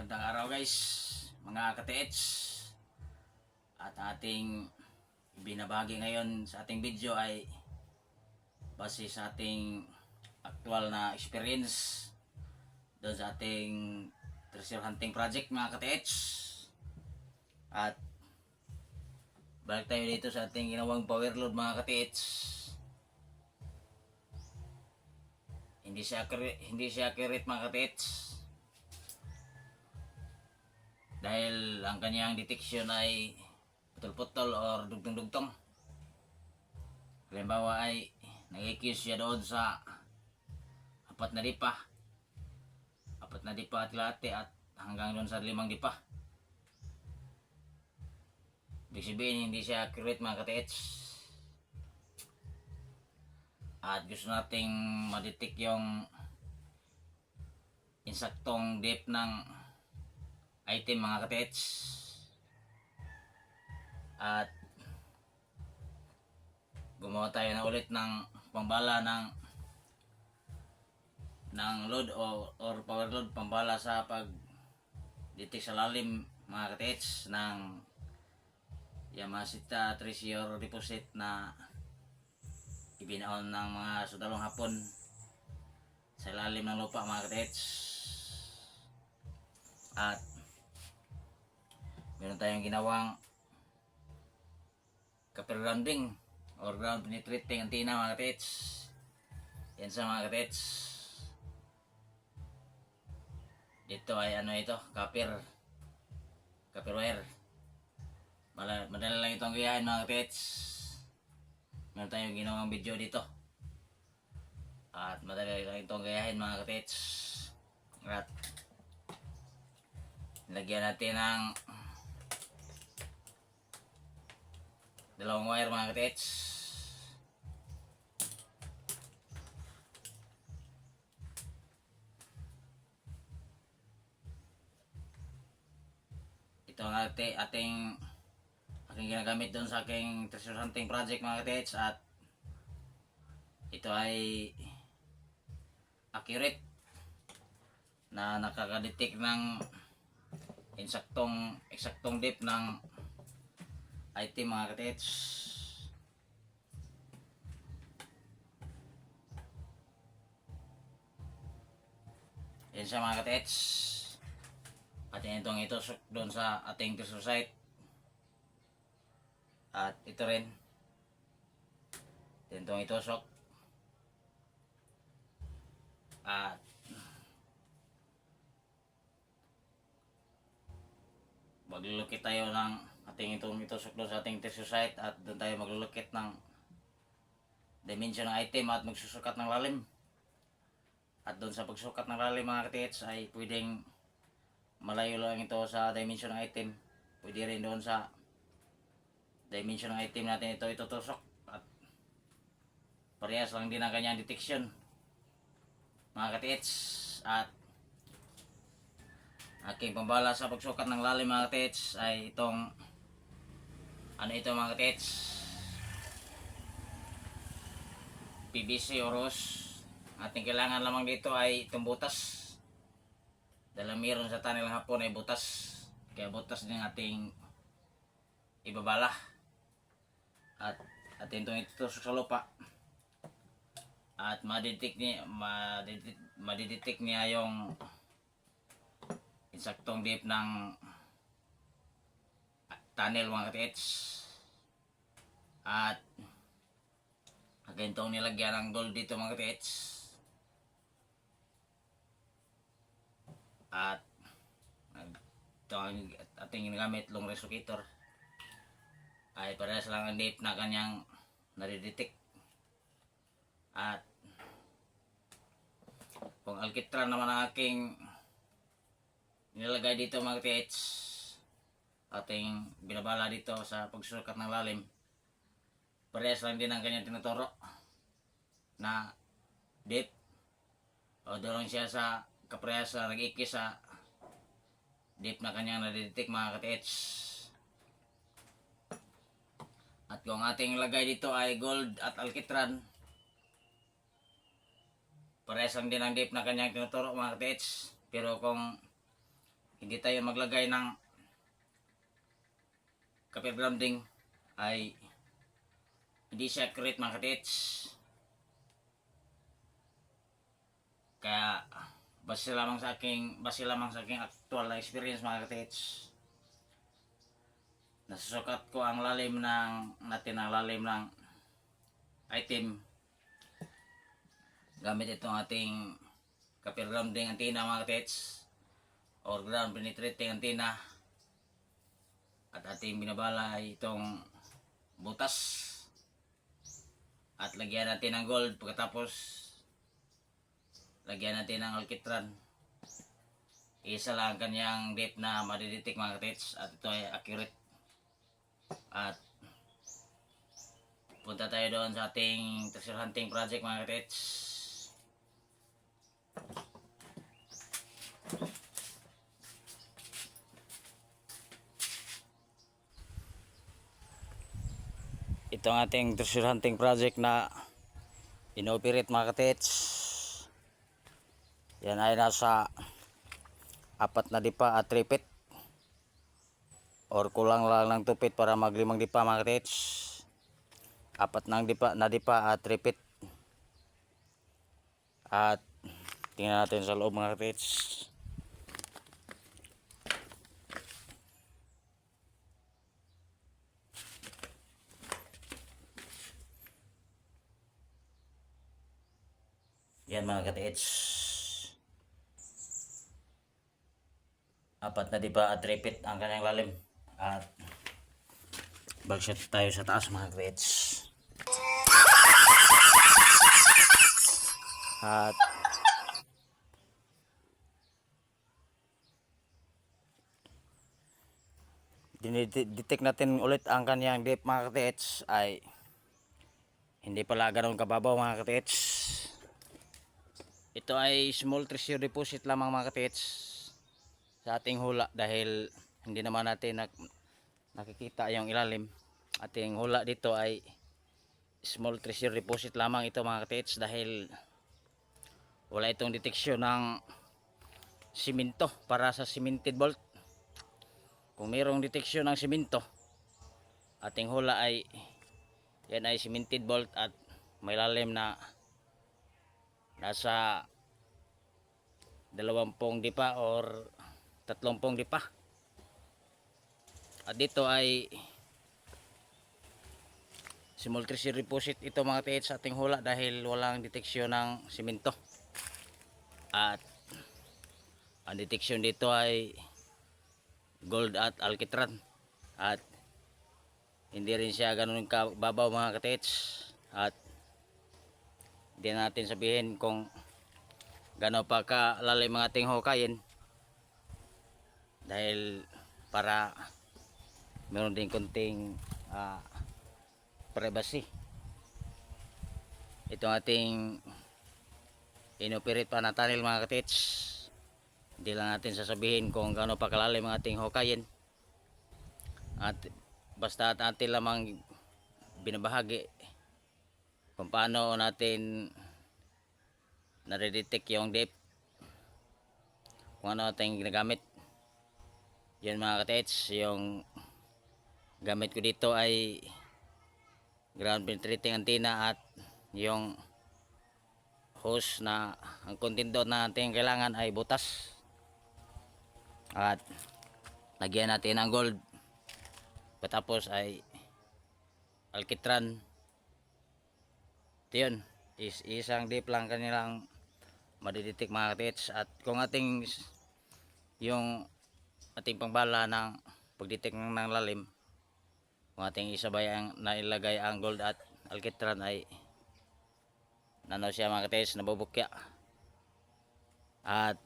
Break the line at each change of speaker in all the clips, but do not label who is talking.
Magandang araw guys, mga ka-TH. At ating binabagi ngayon sa ating video ay base sa ating actual na experience doon sa ating treasure hunting project, mga ka-TH. At balik tayo dito sa ating ginawang power load, mga ka-TH. Hindi siya accurate, mga ka-TH. Dahil ang kanyang detection ay putol-putol or dugtong-dugtong. Halimbawa ay nag-kiss siya doon sa apat na dipa at late at hanggang doon sa 5 dipa. Ibig sabihin hindi siya accurate, mga ka-TH. At gusto nating ma-detect yung insaktong depth ng item, mga ka-TH. At gumawa tayo na ulit ng pambala ng load or power load, pambala sa pag detect sa lalim, mga ka-TH, ng Yamashita Treasure Deposit na ibinaon ng mga sundalong Hapon sa lalim ng lupa, mga ka-TH. At meron tayong ginawang copper grounding or ground penetrating antenna, mga ka-TH. Yan sa mga ka-TH. Dito ay ito, copper wire. Madali lang itong gayahin, mga ka-TH. Meron tayong ginawang video dito. At madali lang itong gayahin, mga ka-TH. At lagyan natin ng dalawang wire, mga ka-TH. Ito ang aking ginagamit doon sa aking treasure hunting project, mga ka-TH. At ito ay accurate na nakaka-detect ng eksaktong depth ng item, mga ka-TH. Yan siya, mga ka-TH. At yan itong itusok doon sa ating treasure site. At ito rin yan itong itusok. At maglulukit tayo ng ating itong itusok doon sa ating treasure site. At doon tayo maglulukit ng dimension ng item at magsusukat ng lalim. At doon sa pagsukat ng lalim, mga ka-TH, ay pwedeng malayo lang ito sa dimension ng item. Pwede rin doon sa dimension ng item natin ito itutusok. At parehas lang din ang kanyang detection, mga ka-TH. At aking pambala sa pagsukat ng lalim, mga ka-TH, ay itong ito, mga ka-TH, PVC oros. Ating kailangan lamang dito ay itong butas. Dahil meron sa tanilang Hapon ay butas, kaya butas din ating ibabala. At atin itong itutusok sa lupa. At madidetect niya yung insaktong depth ng tunnel, mga ka-TH. At akin itong nilagyan ng gold dito, mga ka-TH. At ito ang ating ginagamit, long resonator, ay parehas lang ang depth na kanyang nadidetect. At kung alkitran naman ang aking nilagay dito, mga ka-TH, ating binabala dito sa pagsusukat ng lalim, parehas lang din ang kanyang tinuturo na depth, o doon siya sa kaprehas sa nag-ikis sa depth na kanyang nadidetect, mga ka-TH. At kung ating lagay dito ay gold at alkitran, parehas lang din ang depth na kanyang tinuturo, mga ka-TH. Pero kung hindi tayo maglagay ng copper grounding ay hindi siya accurate mga katits. Kaya base lamang sa aking actual na experience mga katits, nasusukat ko ang lalim ang lalim ng item gamit itong ating copper grounding antenna mga katits or ground penetrating antenna, at ating binabala ay itong butas at lagyan natin ng gold. Pagkatapos lagyan natin ng alkitran. Isa lang ang kanyang depth na madidetect mga katits, at ito ay accurate. At punta tayo doon sa ating treasure hunting project mga katits. Ito ang ating treasure hunting project na inoperate mga katits. Yan ay nasa 4 na dipa at 3 feet or kulang lang ng 2 feet para mag 5 dipa mga katits. 4 na dipa at 3 feet. At tingnan natin sa loob mga katits. Yan mga katits, 4 na dipa at 3 feet ang kanyang lalim. At bagshot tayo sa taas mga katits. At dinidetect natin ulit ang kanyang depth mga katits, ay hindi pala ganoon kababaw mga katits. Ito ay small treasure deposit lamang mga katits sa ating hula, dahil hindi naman natin nakikita yung ilalim. Ating hula dito ay small treasure deposit lamang ito mga katits, dahil wala itong deteksyon ng simento para sa cemented vault. Kung mayroong deteksyon ng simento, ating hula ay yan ay cemented vault at may lalim na nasa 20 dipa or 30 dipa. At dito ay small treasure deposit ito mga katits sa ating hula, dahil walang deteksyon ng simento. At ang deteksyon dito ay gold at alkitran, at hindi rin siya ganun kababaw mga katits. At hindi natin sabihin kung gano'n pa kalalim mga ating hukayin, dahil para meron din konting privacy. Itong ating inoperate pa na tunnel mga katits, hindi lang natin sasabihin kung gano'n pa kalalim mga ating hukayin, at basta natin lamang binabahagi kung paano natin nare-detect yung depth, kung ano natin ginagamit. Yun mga katits, yung gamit ko dito ay ground penetrating antenna at yung hose na ang kontento na natin kailangan ay butas. At lagyan natin ng gold, patapos ay alkitran. Ito yun, isang deep lang kanilang madidetect mga katits. At kung ating yung ating pangbala ng pagdetect ng lalim, kung ating isabay ang nailagay ang gold at alkitran, ay nano siya mga katits, nabubukya. At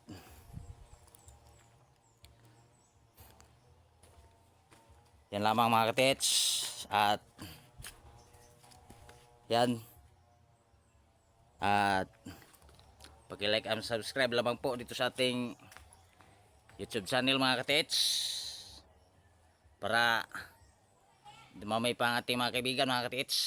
yan lamang mga katits. At yan, at paki-like and subscribe lamang po dito sa ating YouTube channel mga katits, para dumamay pa ang ating mga kaibigan mga katits.